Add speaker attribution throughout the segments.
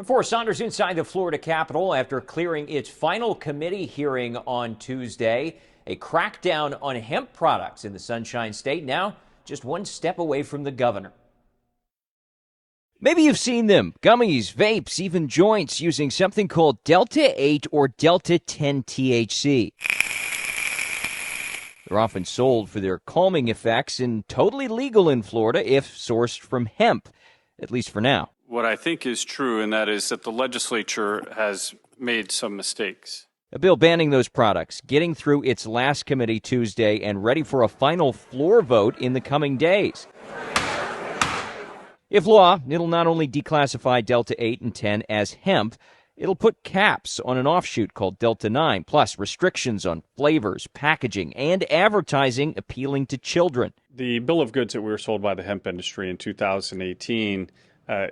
Speaker 1: Forrest Saunders inside the Florida Capitol after clearing its final committee hearing on Tuesday. A crackdown on hemp products in the Sunshine State now just one step away from the governor.
Speaker 2: Maybe you've seen them, gummies, vapes, even joints using something called Delta 8 or Delta 10 THC. They're often sold for their calming effects and totally legal in Florida if sourced from hemp, at least for now.
Speaker 3: What I think is true, and that is that the legislature has made some mistakes.
Speaker 2: A bill banning those products, getting through its last committee Tuesday and ready for a final floor vote in the coming days. If law, it'll not only declassify Delta 8 and 10 as hemp, it'll put caps on an offshoot called Delta 9, plus restrictions on flavors, packaging, and advertising appealing to children.
Speaker 3: The bill of goods that we were sold by the hemp industry in 2018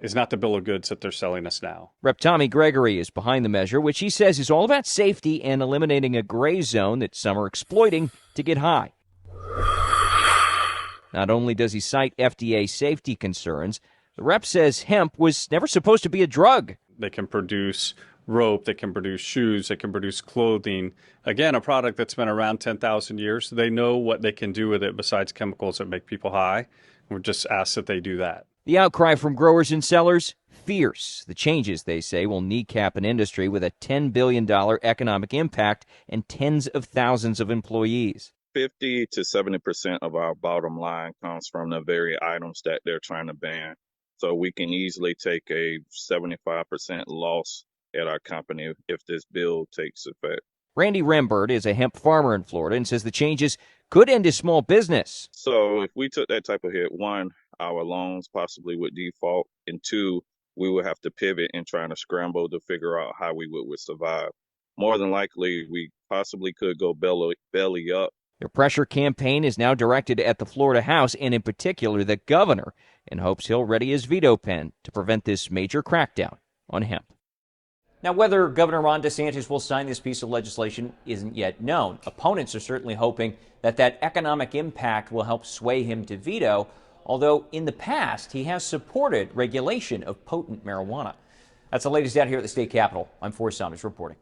Speaker 3: is not the bill of goods that they're selling us now.
Speaker 2: Rep. Tommy Gregory is behind the measure, which he says is all about safety and eliminating a gray zone that some are exploiting to get high. Not only does he cite FDA safety concerns, the rep says hemp was never supposed to be a drug.
Speaker 3: They can produce rope, they can produce shoes, they can produce clothing. Again, a product that's been around 10,000 years. They know what they can do with it besides chemicals that make people high. We're just asked that they do that.
Speaker 2: The outcry from growers and sellers? Fierce. The changes, they say, will kneecap an industry with a $10 billion economic impact and tens of thousands of employees.
Speaker 4: 50 to 70% of our bottom line comes from the very items that they're trying to ban. So we can easily take a 75% loss at our company if this bill takes effect.
Speaker 2: Randy Rembert is a hemp farmer in Florida and says the changes could end his small business.
Speaker 4: So if we took that type of hit, one, our loans possibly would default, and two, we would have to pivot and trying to scramble to figure out how we would survive. More than likely, we possibly could go belly up.
Speaker 2: Their pressure campaign is now directed at the Florida House and in particular the governor, in hopes he'll ready his veto pen to prevent this major crackdown on hemp.
Speaker 1: Now, whether Governor Ron DeSantis will sign this piece of legislation isn't yet known. Opponents are certainly hoping that economic impact will help sway him to veto, although in the past he has supported regulation of potent marijuana. That's the latest out here at the state capitol. I'm Forrest Saunders reporting.